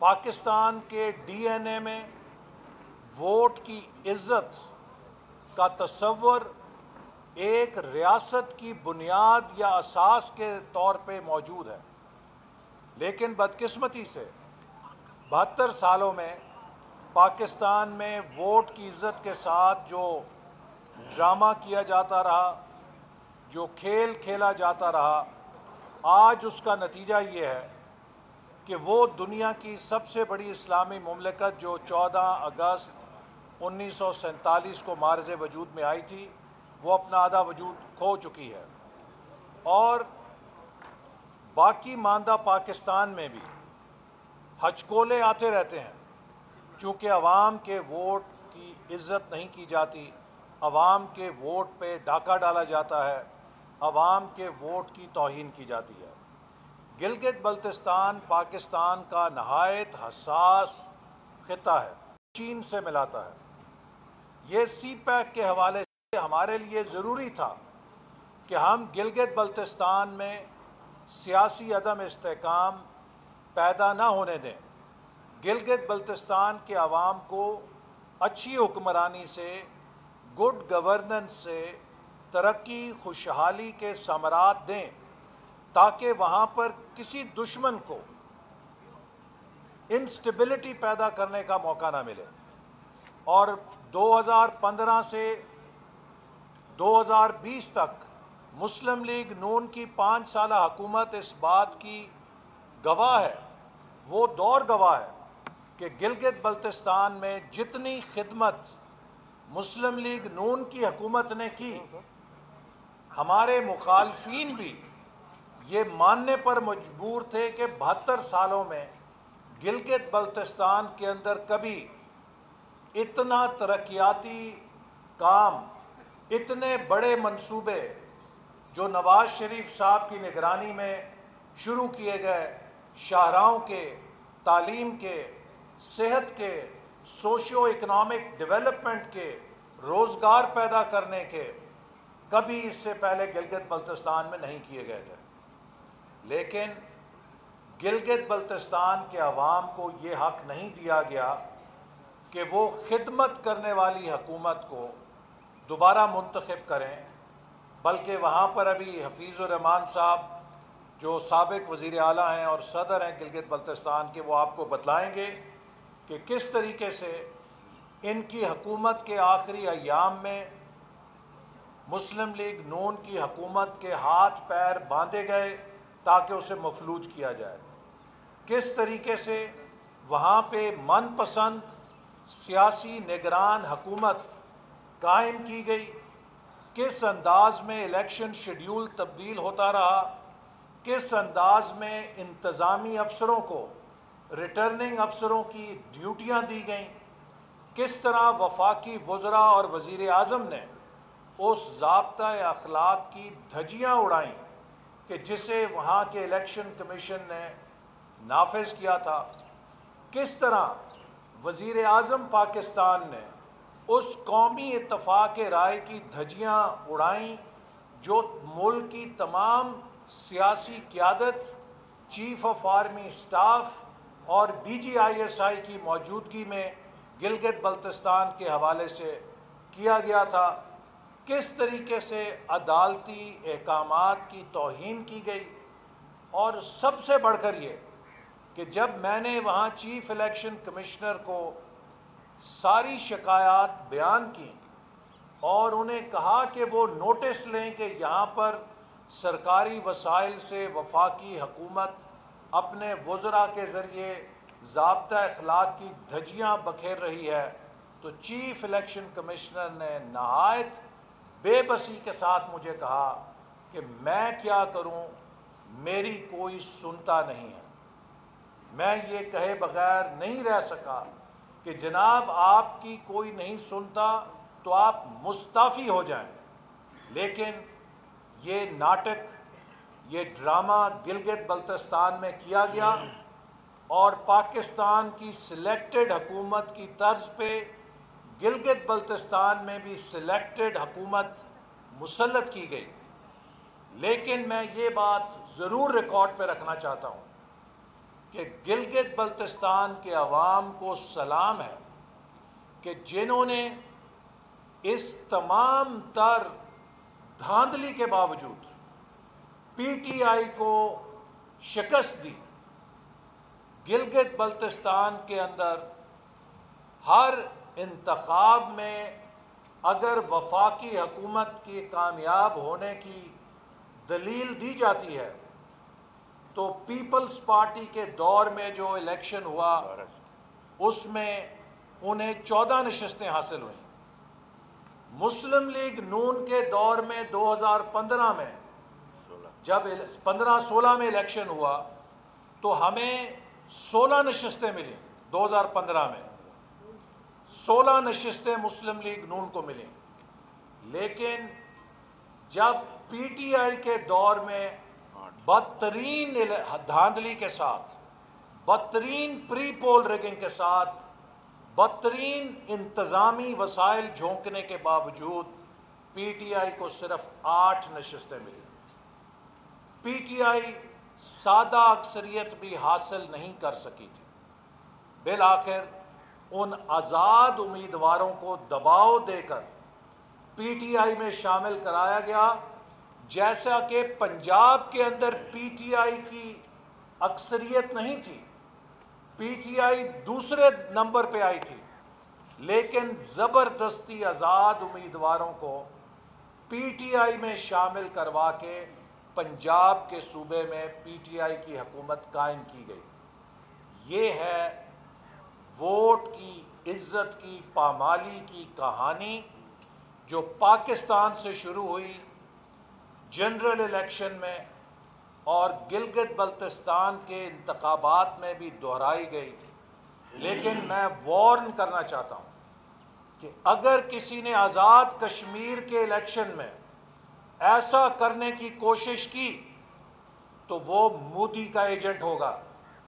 پاکستان کے D N اے میں vote کی عزت کا تصور ایک ریاست کی بنیاد یا اساس کے طور پہ موجود ہے، لیکن بدقسمتی سے 72 سالوں میں پاکستان میں ووٹ کی عزت کے ساتھ جو ڈرامہ کیا جاتا رہا، جو کھیل کھیلا جاتا رہا، آج اس کا نتیجہ یہ ہے کہ وہ دنیا کی سب سے بڑی اسلامی مملکت جو 14 اگست 1947 کو معرض وجود میں آئی تھی، وہ اپنا آدھا وجود کھو چکی ہے۔ اور باقی ماندہ پاکستان میں بھی ہچکولے آتے رہتے ہیں، چونکہ عوام کے ووٹ کی عزت نہیں کی جاتی، عوام کے ووٹ پہ ڈاکہ ڈالا جاتا ہے، عوام کے ووٹ کی توہین کی جاتی ہے۔ گلگت بلتستان پاکستان کا نہایت حساس خطہ ہے، چین سے ملاتا ہے۔ یہ سی پیک کے حوالے سے ہمارے لیے ضروری تھا کہ ہم گلگت بلتستان میں سیاسی عدم استحکام پیدا نہ ہونے دیں، گلگت بلتستان کے عوام کو اچھی حکمرانی سے، گڈ گورننس سے ترقی خوشحالی کے ثمرات دیں، تاکہ وہاں پر کسی دشمن کو انسٹیبلٹی پیدا کرنے کا موقع نہ ملے۔ اور 2015 سے 2020 تک مسلم لیگ نون کی 5 سالہ حکومت اس بات کی گواہ ہے، وہ دور گواہ ہے کہ گلگت بلتستان میں جتنی خدمت مسلم لیگ نون کی حکومت نے کی، ہمارے مخالفین بھی یہ ماننے پر مجبور تھے کہ 72 سالوں میں گلگت بلتستان کے اندر کبھی اتنا ترقیاتی کام، اتنے بڑے منصوبے جو نواز شریف صاحب کی نگرانی میں شروع کیے گئے، شاہراہوں کے، تعلیم کے، صحت کے، سوشیو اکنامک ڈیولپمنٹ کے، روزگار پیدا کرنے کے، کبھی اس سے پہلے گلگت بلتستان میں نہیں کیے گئے تھے۔ لیکن گلگت بلتستان کے عوام کو یہ حق نہیں دیا گیا کہ وہ خدمت کرنے والی حکومت کو دوبارہ منتخب کریں، بلکہ وہاں پر ابھی حفیظ الرحمان صاحب جو سابق وزیر اعلیٰ ہیں اور صدر ہیں گلگت بلتستان کے، وہ آپ کو بتلائیں گے کہ کس طریقے سے ان کی حکومت کے آخری ایام میں مسلم لیگ نون کی حکومت کے ہاتھ پیر باندھے گئے تاکہ اسے مفلوج کیا جائے، کس طریقے سے وہاں پہ من پسند سیاسی نگران حکومت قائم کی گئی، کس انداز میں الیکشن شیڈیول تبدیل ہوتا رہا، کس انداز میں انتظامی افسروں کو ریٹرننگ افسروں کی ڈیوٹیاں دی گئیں، کس طرح وفاقی وزراء اور وزیر اعظم نے اس ضابطۂ اخلاق کی دھجیاں اڑائیں کہ جسے وہاں کے الیکشن کمیشن نے نافذ کیا تھا، کس طرح وزیر اعظم پاکستان نے اس قومی اتفاق رائے کی دھجیاں اڑائیں جو ملک کی تمام سیاسی قیادت، چیف آف آرمی اسٹاف اور D G I S I کی موجودگی میں گلگت بلتستان کے حوالے سے کیا گیا تھا، کس طریقے سے عدالتی احکامات کی توہین کی گئی۔ اور سب سے بڑھ کر یہ کہ جب میں نے وہاں چیف الیکشن کمشنر کو ساری شکایات بیان کی اور انہیں کہا کہ وہ نوٹس لیں کہ یہاں پر سرکاری وسائل سے وفاقی حکومت اپنے وزراء کے ذریعے ضابطہ اخلاق کی دھجیاں بکھیر رہی ہے، تو چیف الیکشن کمشنر نے نہایت بے بسی کے ساتھ مجھے کہا کہ میں کیا کروں، میری کوئی سنتا نہیں ہے۔ میں یہ کہے بغیر نہیں رہ سکا کہ جناب آپ کی کوئی نہیں سنتا تو آپ مستعفی ہو جائیں، لیکن یہ ناٹک، یہ ڈرامہ گلگت بلتستان میں کیا گیا اور پاکستان کی سلیکٹڈ حکومت کی طرز پہ گلگت بلتستان میں بھی سلیکٹڈ حکومت مسلط کی گئی۔ لیکن میں یہ بات ضرور ریکارڈ پہ رکھنا چاہتا ہوں کہ گلگت بلتستان کے عوام کو سلام ہے کہ جنہوں نے اس تمام تر دھاندلی کے باوجود پی ٹی آئی کو شکست دی۔ گلگت بلتستان کے اندر ہر انتخاب میں اگر وفاقی حکومت کی کامیاب ہونے کی دلیل دی جاتی ہے تو پیپلز پارٹی کے دور میں جو الیکشن ہوا اس میں انہیں 14 نشستیں حاصل ہوئیں۔ مسلم لیگ نون کے دور میں 2015 میں جب 15-16 میں الیکشن ہوا تو ہمیں 16 نشستیں ملیں۔ 2015 میں 16 نشستیں مسلم لیگ نون کو ملیں، لیکن جب پی ٹی آئی کے دور میں بدترین دھاندلی کے ساتھ، بدترین پری پول ریگنگ کے ساتھ، بدترین انتظامی وسائل جھونکنے کے باوجود پی ٹی آئی کو صرف 8 نشستیں ملی۔ پی ٹی آئی سادہ اکثریت بھی حاصل نہیں کر سکی تھی۔ بالآخر ان آزاد امیدواروں کو دباؤ دے کر پی ٹی آئی میں شامل کرایا گیا، جیسا کہ پنجاب کے اندر پی ٹی آئی کی اکثریت نہیں تھی، پی ٹی آئی دوسرے نمبر پہ آئی تھی، لیکن زبردستی آزاد امیدواروں کو پی ٹی آئی میں شامل کروا کے پنجاب کے صوبے میں پی ٹی آئی کی حکومت قائم کی گئی۔ یہ ہے ووٹ کی عزت کی پامالی کی کہانی جو پاکستان سے شروع ہوئی، جنرل الیکشن میں اور گلگت بلتستان کے انتخابات میں بھی دہرائی گئی۔ لیکن میں وارن کرنا چاہتا ہوں کہ اگر کسی نے آزاد کشمیر کے الیکشن میں ایسا کرنے کی کوشش کی تو وہ مودی کا ایجنٹ ہوگا۔